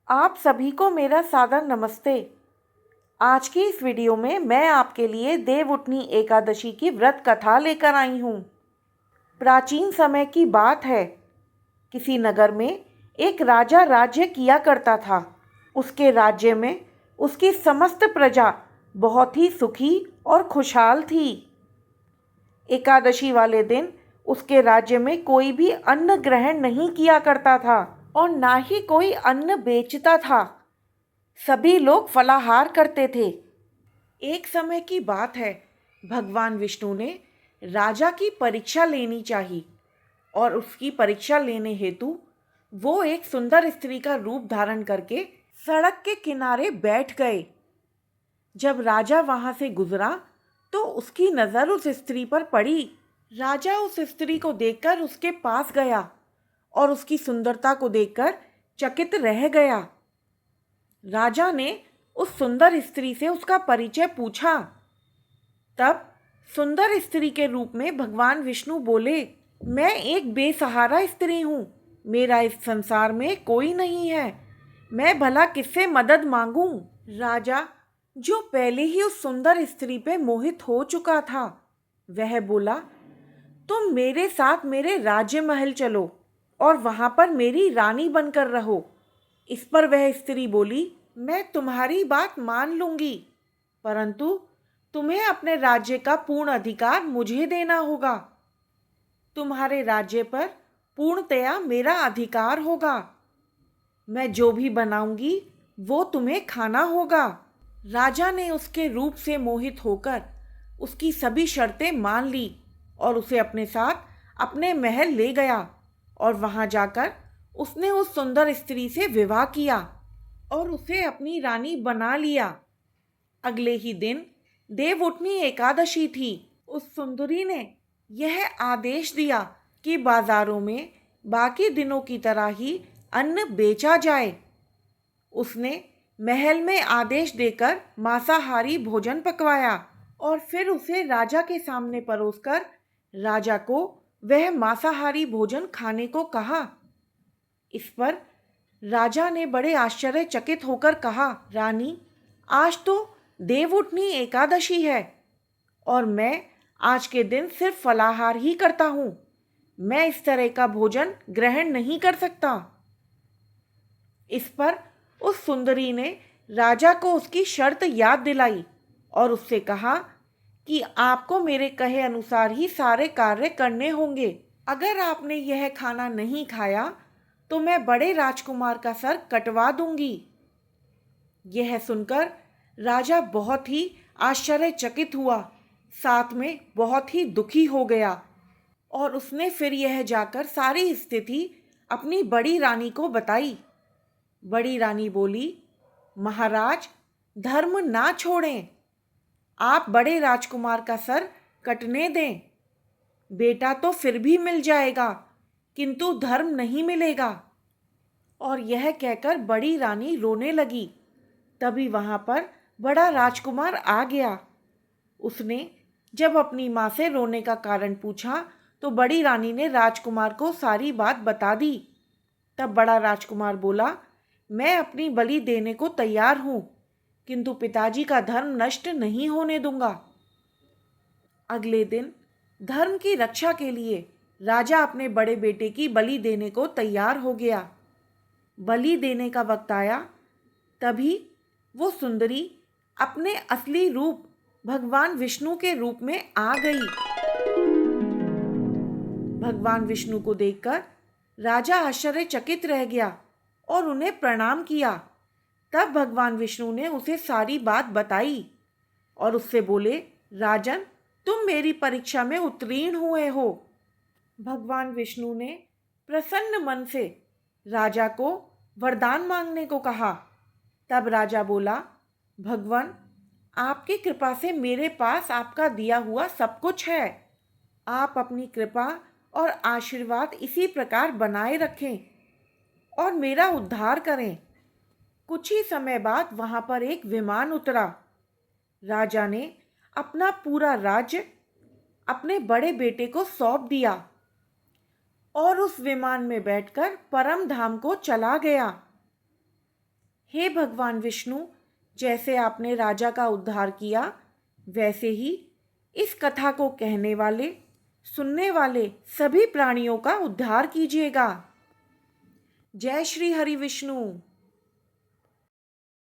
आप सभी को मेरा सादर नमस्ते। आज की इस वीडियो में मैं आपके लिए देवउठनी एकादशी की व्रत कथा लेकर आई हूँ। प्राचीन समय की बात है। किसी नगर में एक राजा राज्य किया करता था। उसके राज्य में उसकी समस्त प्रजा बहुत ही सुखी और खुशहाल थी। एकादशी वाले दिन उसके राज्य में कोई भी अन्न ग्रहण नहीं किया करता था और ना ही कोई अन्न बेचता था। सभी लोग फलाहार करते थे। एक समय की बात है, भगवान विष्णु ने राजा की परीक्षा लेनी चाहिए और उसकी परीक्षा लेने हेतु वो एक सुंदर स्त्री का रूप धारण करके सड़क के किनारे बैठ गए। जब राजा वहां से गुजरा तो उसकी नज़र उस स्त्री पर पड़ी। राजा उस स्त्री को देखकर उसके पास गया और उसकी सुंदरता को देखकर चकित रह गया। राजा ने उस सुंदर स्त्री से उसका परिचय पूछा। तब सुंदर स्त्री के रूप में भगवान विष्णु बोले, मैं एक बेसहारा स्त्री हूँ। मेरा इस संसार में कोई नहीं है। मैं भला किससे मदद मांगूं? राजा, जो पहले ही उस सुंदर स्त्री पे मोहित हो चुका था, वह बोला, तुम मेरे साथ मेरे राज्य महल चलो और वहां पर मेरी रानी बनकर रहो। इस पर वह स्त्री बोली, मैं तुम्हारी बात मान लूंगी, परंतु तुम्हें अपने राज्य का पूर्ण अधिकार मुझे देना होगा। तुम्हारे राज्य पर पूर्णतया मेरा अधिकार होगा। मैं जो भी बनाऊंगी वो तुम्हें खाना होगा। राजा ने उसके रूप से मोहित होकर उसकी सभी शर्तें मान ली और उसे अपने साथ अपने महल ले गया और वहां जाकर उसने उस सुंदर स्त्री से विवाह किया और उसे अपनी रानी बना लिया। अगले ही दिन देवउठनी एकादशी थी। उस सुंदरी ने यह आदेश दिया कि बाजारों में बाकी दिनों की तरह ही अन्न बेचा जाए। उसने महल में आदेश देकर मांसाहारी भोजन पकवाया और फिर उसे राजा के सामने परोसकर राजा को वह मांसाहारी भोजन खाने को कहा। इस पर राजा ने बड़े आश्चर्यचकित होकर कहा, रानी, आज तो देवउठनी एकादशी है और मैं आज के दिन सिर्फ फलाहार ही करता हूँ। मैं इस तरह का भोजन ग्रहण नहीं कर सकता। इस पर उस सुंदरी ने राजा को उसकी शर्त याद दिलाई और उससे कहा कि आपको मेरे कहे अनुसार ही सारे कार्य करने होंगे। अगर आपने यह खाना नहीं खाया तो मैं बड़े राजकुमार का सर कटवा दूंगी। यह सुनकर राजा बहुत ही आश्चर्यचकित हुआ, साथ में बहुत ही दुखी हो गया और उसने फिर यह जाकर सारी स्थिति अपनी बड़ी रानी को बताई। बड़ी रानी बोली, महाराज, धर्म ना छोड़ें। आप बड़े राजकुमार का सर कटने दें। बेटा तो फिर भी मिल जाएगा, किंतु धर्म नहीं मिलेगा। और यह कहकर बड़ी रानी रोने लगी। तभी वहां पर बड़ा राजकुमार आ गया। उसने जब अपनी माँ से रोने का कारण पूछा तो बड़ी रानी ने राजकुमार को सारी बात बता दी। तब बड़ा राजकुमार बोला, मैं अपनी बलि देने को तैयार हूँ, किंतु पिताजी का धर्म नष्ट नहीं होने दूंगा। अगले दिन धर्म की रक्षा के लिए राजा अपने बड़े बेटे की बलि देने को तैयार हो गया। बलि देने का वक्त आया, तभी वो सुंदरी अपने असली रूप भगवान विष्णु के रूप में आ गई। भगवान विष्णु को देखकर राजा आश्चर्यचकित रह गया और उन्हें प्रणाम किया। तब भगवान विष्णु ने उसे सारी बात बताई और उससे बोले, राजन, तुम मेरी परीक्षा में उत्तीर्ण हुए हो। भगवान विष्णु ने प्रसन्न मन से राजा को वरदान मांगने को कहा। तब राजा बोला, भगवान, आपकी कृपा से मेरे पास आपका दिया हुआ सब कुछ है। आप अपनी कृपा और आशीर्वाद इसी प्रकार बनाए रखें और मेरा उद्धार करें। कुछ ही समय बाद वहां पर एक विमान उतरा। राजा ने अपना पूरा राज्य अपने बड़े बेटे को सौंप दिया और उस विमान में बैठकर परम धाम को चला गया। हे भगवान विष्णु, जैसे आपने राजा का उद्धार किया, वैसे ही इस कथा को कहने वाले, सुनने वाले सभी प्राणियों का उद्धार कीजिएगा। जय श्री हरि विष्णु।